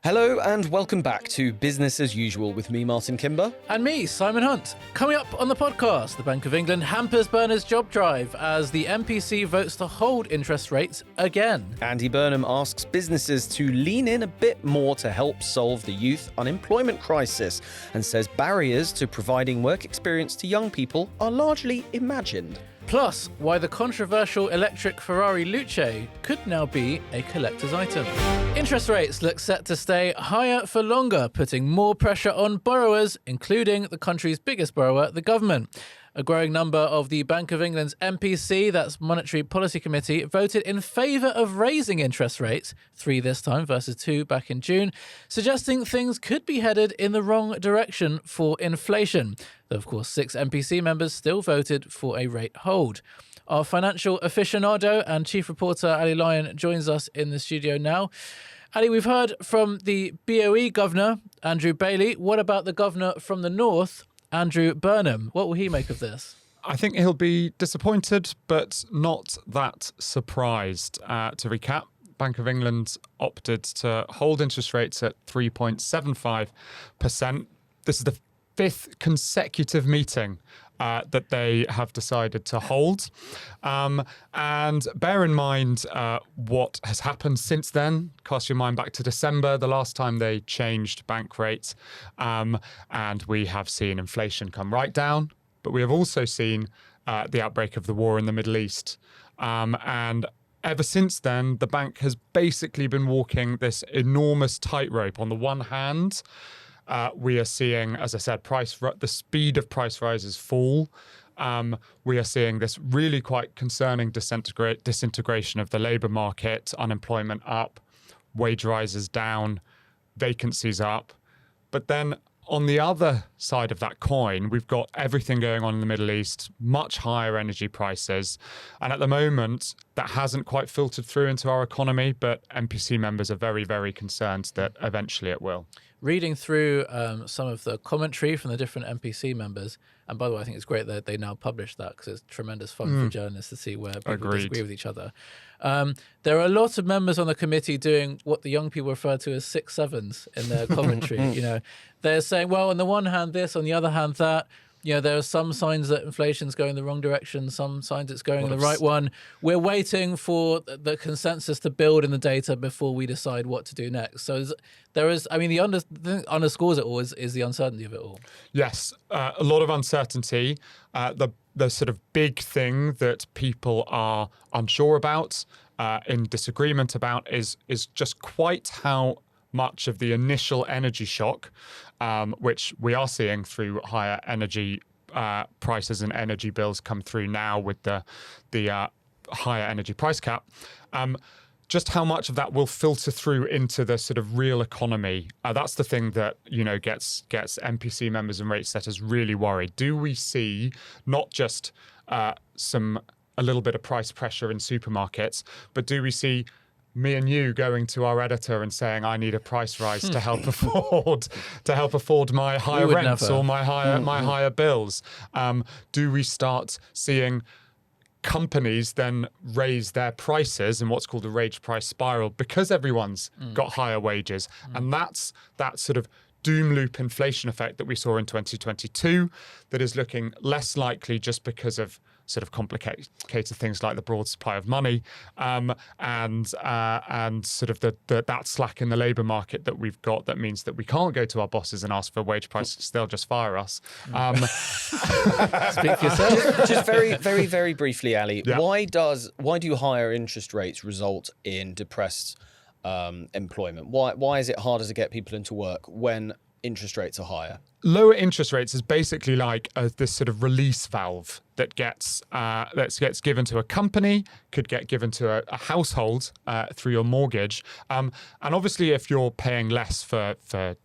Hello and welcome back to Business as Usual with me, Martin Kimber. And me, Simon Hunt. Coming up on the podcast, the Bank of England hampers Berners' job drive as the MPC votes to hold interest rates again. Andy Burnham asks businesses to lean in a bit more to help solve the youth unemployment crisis and says barriers to providing work experience to young people are largely imagined. Plus, why the controversial electric Ferrari Luce could now be a collector's item. Interest rates look set to stay higher for longer, putting more pressure on borrowers, including the country's biggest borrower, the government. A growing number of the Bank of England's MPC, that's Monetary Policy Committee, voted in favour of raising interest rates, 3 this time versus 2 back in June, suggesting things could be headed in the wrong direction for inflation. Though, of course, 6 MPC members still voted for a rate hold. Our financial aficionado and chief reporter Ali Lyon joins us in the studio now. Ali, we've heard from the BOE governor, Andrew Bailey. What about the governor from the north, Andy Burnham? What will he make of this? I think he'll be disappointed, but not that surprised. To recap, Bank of England opted to hold interest rates at 3.75%. This is the 5th consecutive meeting that they have decided to hold. And bear in mind what has happened since then. Cast your mind back to December, the last time they changed bank rates. And we have seen inflation come right down. But we have also seen the outbreak of the war in the Middle East. And ever since then, the bank has basically been walking this enormous tightrope. On the one hand, we are seeing, as I said, the speed of price rises fall. We are seeing this really quite concerning disintegration of the labour market, unemployment up, wage rises down, vacancies up. But then on the other side of that coin, we've got everything going on in the Middle East, much higher energy prices. And at the moment, that hasn't quite filtered through into our economy, but MPC members are very, very concerned that eventually it will. Reading through some of the commentary from the different MPC members, and by the way, I think it's great that they now publish that because it's tremendous fun for journalists to see where people disagree with each other. There are a lot of members on the committee doing what the young people refer to as 6-7s in their commentary. You know, they're saying, well, on the one hand this, on the other hand that. You know, there are some signs that inflation's going the wrong direction, some signs it's going in the right one. We're waiting for the consensus to build in the data before we decide what to do next. So there is, I mean, the thing underscores it all is the uncertainty of it all. Yes, a lot of uncertainty. The sort of big thing that people are unsure about, in disagreement about, is just quite how much of the initial energy shock, which we are seeing through higher energy prices and energy bills come through now with the higher energy price cap, just how much of that will filter through into the sort of real economy. That's the thing that, you know, gets MPC members and rate setters really worried. Do we see not just a little bit of price pressure in supermarkets, but do we see me and you going to our editor and saying, I need a price rise to help afford my higher rents or my higher bills? Do we start seeing companies then raise their prices in what's called a wage price spiral because everyone's got higher wages? And that's that sort of doom loop inflation effect that we saw in 2022 that is looking less likely just because of sort of complicated things like the broad supply of money and sort of that slack in the labour market that we've got that means that we can't go to our bosses and ask for wage prices. They'll just fire us. Speak for yourself. Just very, very, very briefly, Ali, Yeah. why do higher interest rates result in depressed employment? Why is it harder to get people into work when interest rates are higher? Lower interest rates is basically like this sort of release valve that gets given to a company, could get given to a household through your mortgage. And obviously, if you're paying less for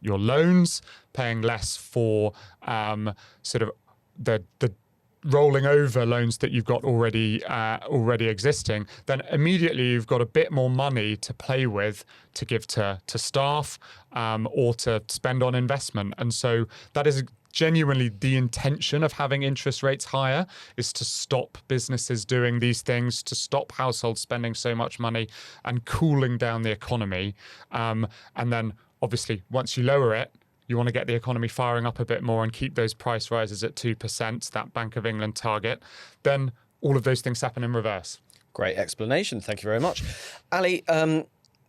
your loans, paying less for sort of the rolling over loans that you've got already existing, then immediately you've got a bit more money to play with, to give to staff or to spend on investment. And so that is genuinely the intention of having interest rates higher, is to stop businesses doing these things, to stop households spending so much money and cooling down the economy. And then obviously, once you lower it, you want to get the economy firing up a bit more and keep those price rises at 2%, that Bank of England target, then all of those things happen in reverse. Great explanation. Thank you very much. Ali,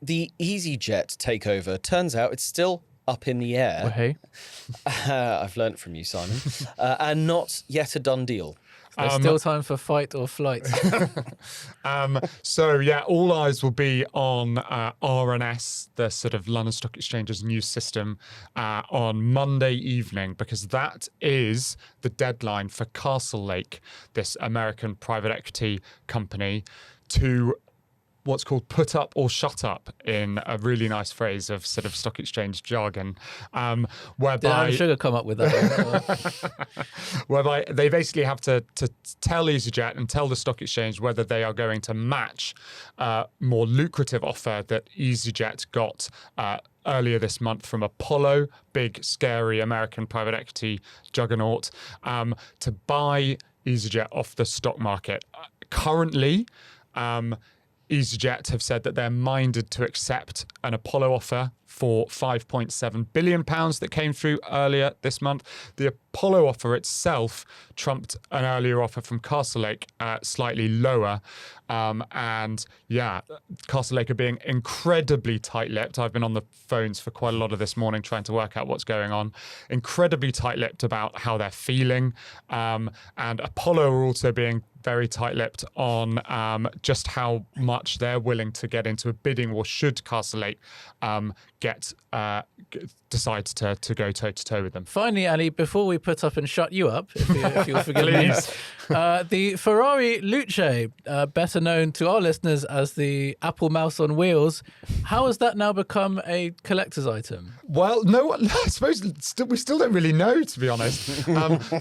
the EasyJet takeover, turns out it's still up in the air. Well, hey, I've learnt from you, Simon. And not yet a done deal. there's still time for fight or flight. So, yeah, all eyes will be on RNS, the sort of London Stock Exchange's news system, on Monday evening, because that is the deadline for Castlelake, this American private equity company, to what's called put up or shut up, in a really nice phrase of sort of stock exchange jargon, whereby... Did Adam Sugar come up with that? whereby they basically have to tell EasyJet and tell the stock exchange whether they are going to match more lucrative offer that EasyJet got earlier this month from Apollo, big, scary American private equity juggernaut, to buy EasyJet off the stock market. Currently, EasyJet have said that they're minded to accept an Apollo offer for £5.7 billion that came through earlier this month. The Apollo offer itself trumped an earlier offer from Castlelake, slightly lower. And yeah, Castlelake are being incredibly tight-lipped. I've been on the phones for quite a lot of this morning trying to work out what's going on. Incredibly tight-lipped about how they're feeling. And Apollo are also being very tight-lipped on just how much they're willing to get into a bidding war should Castlelake decide to go toe-to-toe with them. Finally, Ali, before we put up and shut you up, if you'll forgive me, the Ferrari Luce, better known to our listeners as the Apple Mouse on wheels, how has that now become a collector's item? Well, no, I suppose we still don't really know, to be honest.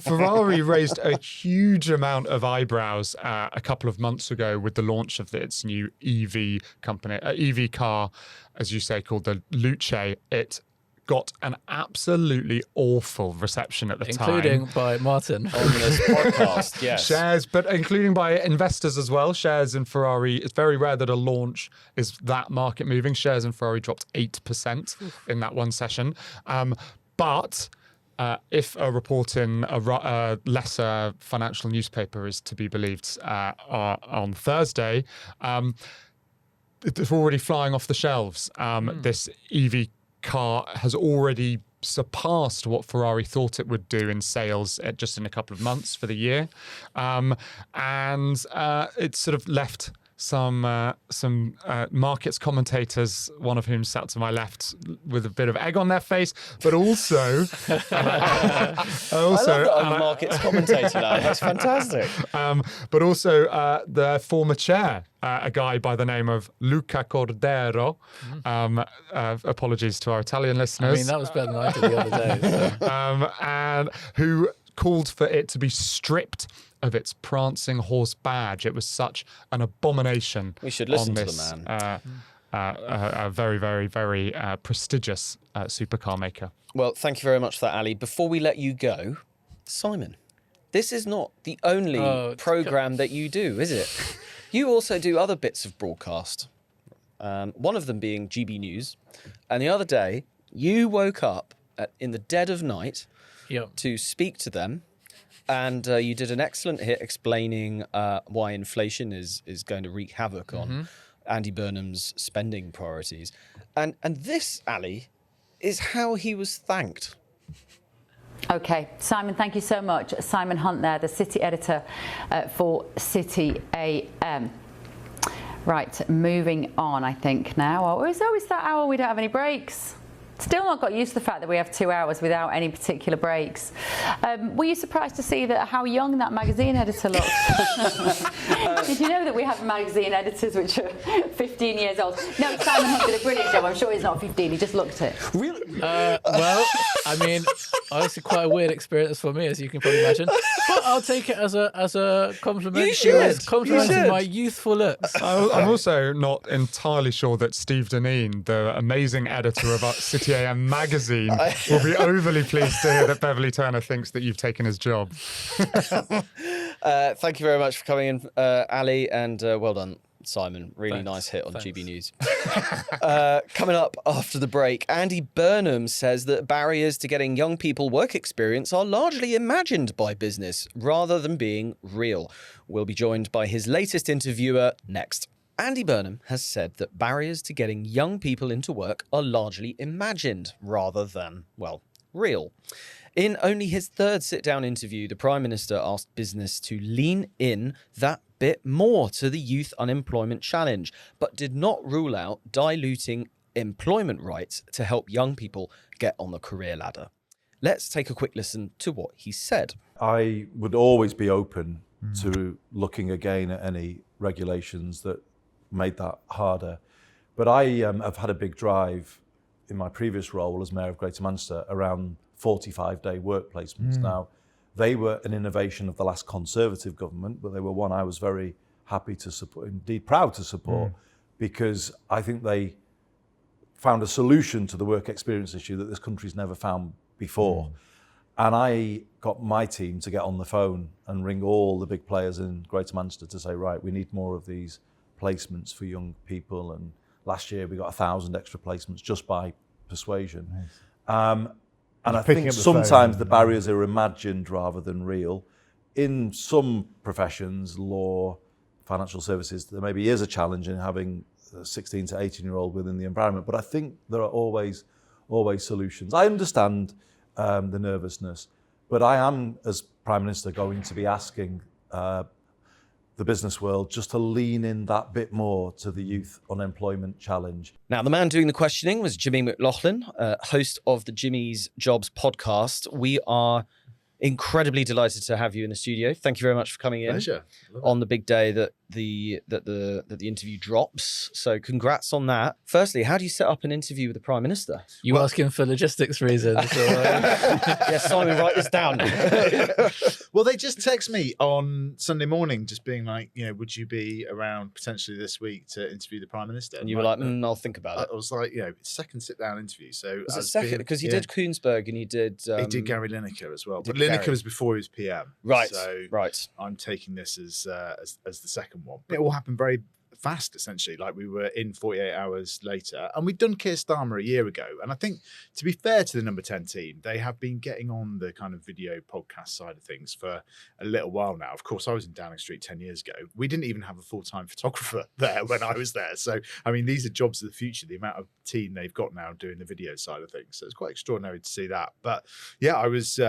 Ferrari raised a huge amount of eyebrows a couple of months ago with the launch of its new EV car, as you say, called the Luce. It got an absolutely awful reception at the time. Including by Martin. On this podcast, yes. Shares, but including by investors as well. Shares in Ferrari, it's very rare that a launch is that market moving. Shares in Ferrari dropped 8% in that one session. But if a report in a lesser financial newspaper is to be believed on Thursday, it's already flying off the shelves. This EV car has already surpassed what Ferrari thought it would do in sales just in a couple of months for the year. And it's sort of left some markets commentators, one of whom sat to my left with a bit of egg on their face, but also I love that I'm a markets commentator now. That's fantastic. but also the former chair, a guy by the name of Luca Cordero. Apologies to our Italian listeners. I mean, that was better than I did the other day. So. And who called for it to be stripped of its prancing horse badge. It was such an abomination. We should listen to this, the man. A very, very, very prestigious supercar maker. Well, thank you very much for that, Ali. Before we let you go, Simon, this is not the only programme that you do, is it? You also do other bits of broadcast, one of them being GB News. And the other day, you woke up in the dead of night to speak to them. And you did an excellent hit explaining why inflation is going to wreak havoc on Andy Burnham's spending priorities. And this, Ali, is how he was thanked. OK, Simon, thank you so much. Simon Hunt there, the City editor for City AM. Right, moving on, I think, now. Oh, it's always that hour we don't have any breaks. Still not got used to the fact that we have 2 hours without any particular breaks. Were you surprised to see how young that magazine editor looked? Did you know that we have magazine editors which are 15 years old? No, Simon Hunt did a brilliant job. I'm sure he's not 15. He just looked it. Really? Well, I mean, honestly, quite a weird experience for me, as you can probably imagine. But I'll take it as a compliment. You should. Complimenting my youthful looks. I'm also not entirely sure that Steve Deneen, the amazing editor of City AM magazine, will be overly pleased to hear that Beverly Turner thinks that you've taken his job. Thank you very much for coming in, Ali, and well done. Simon. Really Thanks. nice hit on Thanks. GB News. Coming up after the break, Andy Burnham says that barriers to getting young people work experience are largely imagined by business rather than being real. We'll be joined by his latest interviewer next. Andy Burnham has said that barriers to getting young people into work are largely imagined rather than, well, real. In only his third sit-down interview, the Prime Minister asked business to lean in that bit more to the youth unemployment challenge, but did not rule out diluting employment rights to help young people get on the career ladder. Let's take a quick listen to what he said. I would always be open to looking again at any regulations that made that harder. But I have had a big drive in my previous role as Mayor of Greater Manchester around 45-day work placements. Now, they were an innovation of the last Conservative government, but they were one I was very happy to support, indeed proud to support, because I think they found a solution to the work experience issue that this country's never found before. And I got my team to get on the phone and ring all the big players in Greater Manchester to say, right, we need more of these placements for young people. And last year we got 1,000 extra placements just by persuasion. Nice. And I picking think up the sometimes phone. the barriers are imagined rather than real. In some professions, law, financial services, there maybe is a challenge in having a 16 to 18-year-old within the environment, but I think there are always solutions. I understand the nervousness, but I am, as Prime Minister, going to be asking the business world just to lean in that bit more to the youth unemployment challenge. Now, the man doing the questioning was Jimmy McLoughlin, host of the Jimmy's Jobs podcast. We are incredibly delighted to have you in the studio. Thank you very much for coming in. Pleasure. On the big day that the interview drops. So congrats on that. Firstly, how do you set up an interview with the Prime Minister? You asking for logistics reasons? Or, Yes, Simon, write this down. Well, they just text me on Sunday morning, just being like, would you be around potentially this week to interview the Prime Minister? And you were like, I'll think about it. I was like, second sit-down interview. So Was it second? Because you did Koonsberg and you did... he did Gary Lineker as well. But did Lineker Gary. was before he was PM. Right, So right. I'm taking this as the second one. It all happened very fast, essentially. Like, we were in 48 hours later, and we'd done Keir Starmer a year ago. And I think, to be fair to the Number 10 team, they have been getting on the kind of video podcast side of things for a little while now. Of course, I was in Downing Street 10 years ago. We didn't even have a full-time photographer there when I was there. So, I mean, these are jobs of the future, the amount of team they've got now doing the video side of things. So it's quite extraordinary to see that. But yeah, I was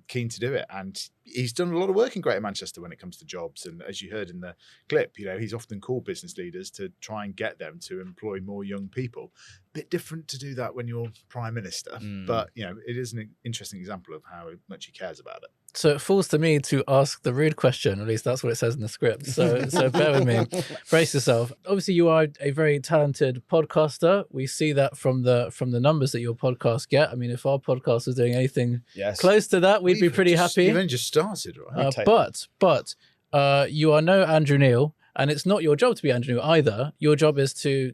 keen to do it. And he's done a lot of work in Greater Manchester when it comes to jobs. And as you heard in the clip, he's often called business leaders to try and get them to employ more young people. Bit different to do that when you're Prime Minister. But, it is an interesting example of how much he cares about it. so it falls to me to ask the rude question, at least that's what it says in the script. So bear with me. Brace yourself. Obviously, you are a very talented podcaster. We see that from the numbers that your podcast get. I mean, if our podcast was doing anything close to that, we'd be pretty happy. You've only just started, right? But you are no Andrew Neil, and it's not your job to be Andrew Neil either. Your job is to,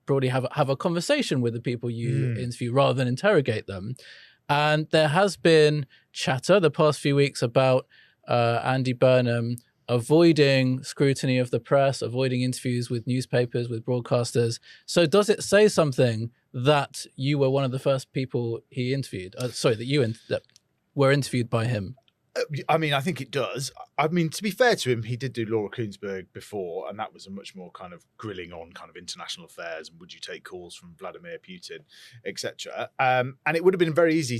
broadly have a conversation with the people you interview rather than interrogate them. And there has been chatter the past few weeks about Andy Burnham avoiding scrutiny of the press, avoiding interviews with newspapers, with broadcasters. So does it say something that you were one of the first people he interviewed? That were interviewed by him? I mean, I think it does. I mean, to be fair to him, he did do Laura Koonsberg before, and that was a much more kind of grilling on kind of international affairs and would you take calls from Vladimir Putin, etc. And it would have been very easy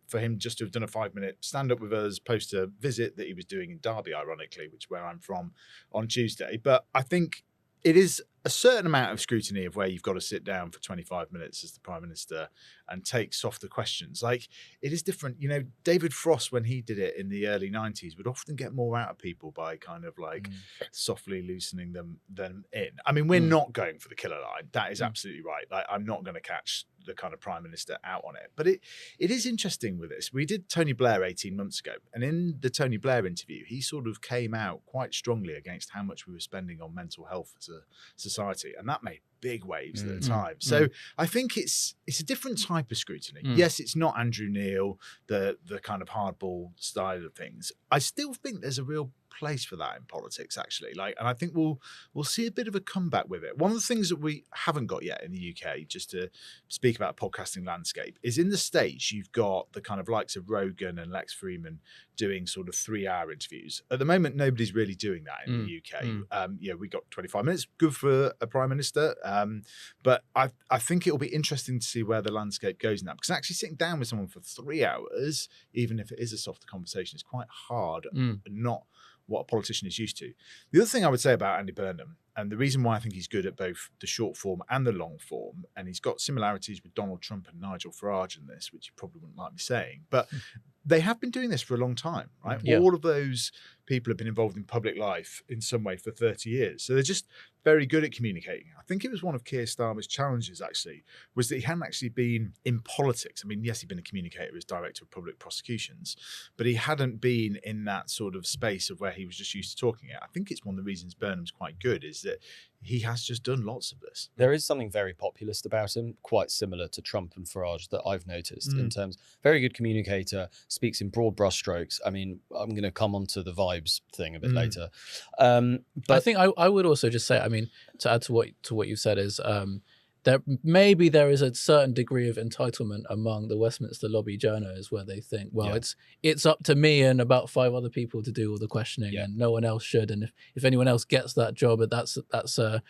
for him just to have done a 5-minute stand-up with us, post a visit that he was doing in Derby, ironically, which is where I'm from, on Tuesday. But I think it is a certain amount of scrutiny of where you've got to sit down for 25 minutes as the Prime Minister and take softer questions. Like, it is different. David Frost, when he did it in the early 90s, would often get more out of people by kind of like softly loosening them in. I mean, we're not going for the killer line. That is absolutely right. Like, I'm not going to catch the kind of Prime Minister out on it. But it is interesting with this. We did Tony Blair 18 months ago, and in the Tony Blair interview, he sort of came out quite strongly against how much we were spending on mental health as a society, and that made big waves at the time. So I think it's a different type of scrutiny. Yes, it's not Andrew Neil, the kind of hardball style of things. I still think there's a real place for that in politics, actually. And I think we'll see a bit of a comeback with it. One of the things that we haven't got yet in the UK, just to speak about podcasting landscape, is in the States, you've got the kind of likes of Rogan and Lex Fridman doing sort of 3-hour interviews. At the moment, nobody's really doing that in the UK. We got 25 minutes, good for a prime minister. But I think it'll be interesting to see where the landscape goes in that, because actually sitting down with someone for 3 hours, even if it is a softer conversation, is quite hard and not what a politician is used to. The other thing I would say about Andy Burnham, and the reason why I think he's good at both the short form and the long form, and he's got similarities with Donald Trump and Nigel Farage in this, which you probably wouldn't like me saying, but they have been doing this for a long time, right? Yeah. All of those people have been involved in public life in some way for 30 years. So they're just very good at communicating. I think it was one of Keir Starmer's challenges, actually, was that he hadn't actually been in politics. I mean, yes, he'd been a communicator as director of public prosecutions, but he hadn't been in that sort of space of where he was just used to talking it. I think it's one of the reasons Burnham's quite good, is that he has just done lots of this. There is something very populist about him, quite similar to Trump and Farage, that I've noticed in terms, very good communicator, speaks in broad brushstrokes. I mean, I'm going to come on to the vibes thing a bit later. But I think I would also just say, I mean, to add to what you said is there is a certain degree of entitlement among the Westminster lobby journos where they think, well, it's up to me and about 5 other people to do all the questioning, and no one else should. And if anyone else gets that job, that's a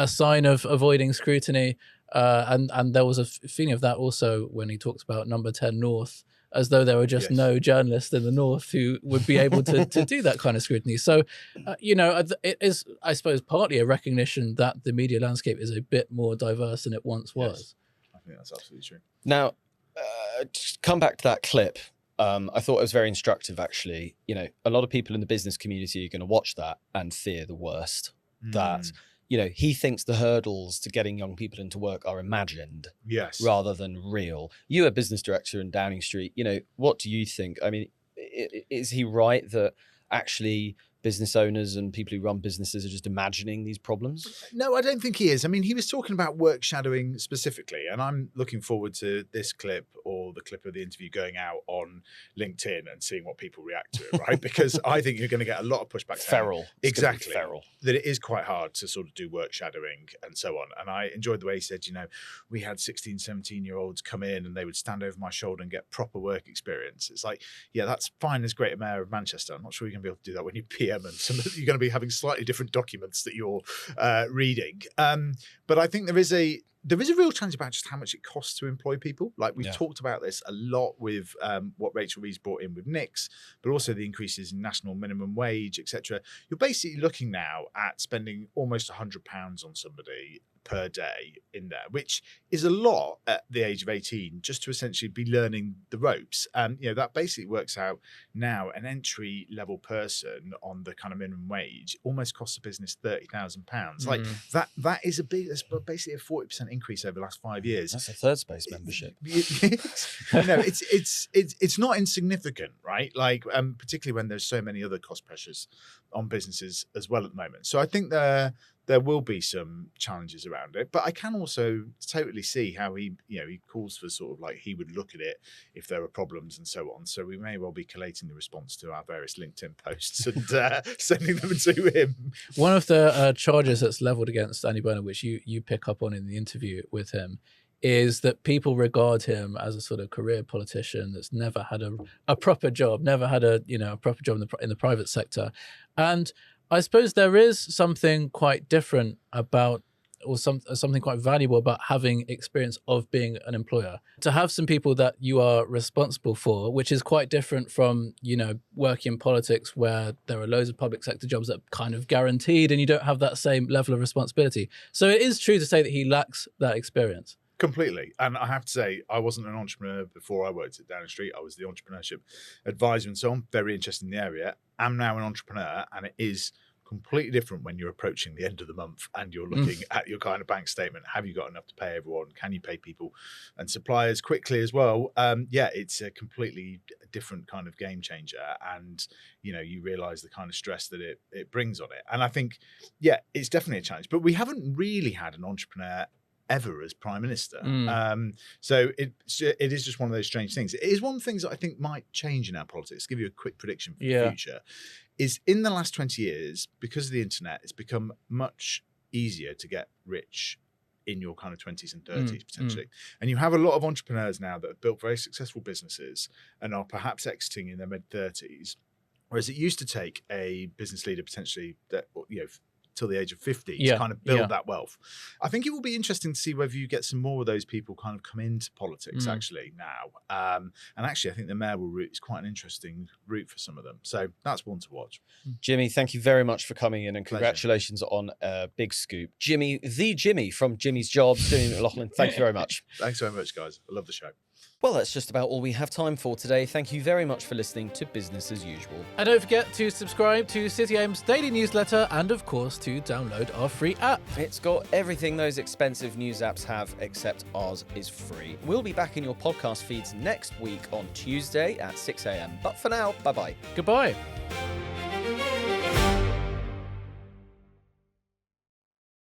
sign of avoiding scrutiny. And there was a feeling of that also when he talked about Number 10 North, as though there were just no journalists in the North who would be able to do that kind of scrutiny. So, it is, I suppose, partly a recognition that the media landscape is a bit more diverse than it once was. I think that's absolutely true. now, to come back to that clip, I thought it was very instructive, actually. You know, a lot of people in the business community are going to watch that and fear the worst, that he thinks the hurdles to getting young people into work are imagined rather than real. You, a business director in Downing Street, what do you think? I mean, is he right that actually business owners and people who run businesses are just imagining these problems? No, I don't think he is. I mean, he was talking about work shadowing specifically, and I'm looking forward to this clip or the clip of the interview going out on LinkedIn and seeing what people react to it, right? Because I think you're going to get a lot of pushback. Feral. Exactly. Feral. That it is quite hard to sort of do work shadowing and so on. And I enjoyed the way he said, we had 16, 17-year-olds come in and they would stand over my shoulder and get proper work experience. It's like, yeah, that's fine as Greater Mayor of Manchester. I'm not sure you're going to be able to do that when you're PM and you're going to be having slightly different documents that you're reading. But I think there is a real challenge about just how much it costs to employ people. Like we've talked about this a lot with what Rachel Reeves brought in with Nix, but also the increases in national minimum wage, etc. You're basically looking now at spending almost £100 on somebody per day in there, which is a lot at the age of 18, just to essentially be learning the ropes. And that basically works out now an entry level person on the kind of minimum wage almost costs a business £30,000. Like that is that's basically a 40% increase over the last 5 years. That's a third space membership. It's not insignificant, right? Like particularly when there's so many other cost pressures on businesses as well at the moment. So I think there will be some challenges around it, but I can also totally see how he calls for sort of like he would look at it if there were problems and so on. So we may well be collating the response to our various LinkedIn posts and sending them to him. One of the charges that's leveled against Andy Burnham, which you pick up on in the interview with him, is that people regard him as a sort of career politician that's never had a proper job, never had a proper job in the private sector. And I suppose there is something quite different about, or something quite valuable about having experience of being an employer. To have some people that you are responsible for, which is quite different from, working in politics where there are loads of public sector jobs that are kind of guaranteed and you don't have that same level of responsibility. So it is true to say that he lacks that experience. Completely. And I have to say, I wasn't an entrepreneur before I worked at Downing Street. I was the entrepreneurship advisor and so on. Very interested in the area. I'm now an entrepreneur, and it is completely different when you're approaching the end of the month and you're looking at your kind of bank statement. Have you got enough to pay everyone? Can you pay people and suppliers quickly as well? It's a completely different kind of game changer. And, you realize the kind of stress that it brings on it. And I think, it's definitely a challenge. But we haven't really had an entrepreneur ever as Prime Minister. So it is just one of those strange things. It is one of the things that I think might change in our politics. Give you a quick prediction for the future. Is in the last 20 years, because of the internet, it's become much easier to get rich in your kind of 20s and 30s potentially. And you have a lot of entrepreneurs now that have built very successful businesses and are perhaps exiting in their mid-30s. Whereas it used to take a business leader potentially that, till the age of 50 to kind of build that wealth. I think it will be interesting to see whether you get some more of those people kind of come into politics actually now. And actually, I think the mayoral route is quite an interesting route for some of them. So that's one to watch. Jimmy, thank you very much for coming in and congratulations on a big scoop. Jimmy from Jimmy's Jobs, Jimmy McLoughlin, thank you very much. Thanks very much, guys. I love the show. Well, that's just about all we have time for today. Thank you very much for listening to Business as Usual. And don't forget to subscribe to City AIM's daily newsletter and, of course, to download our free app. It's got everything those expensive news apps have, except ours is free. We'll be back in your podcast feeds next week on Tuesday at 6 a.m. But for now, bye-bye. Goodbye.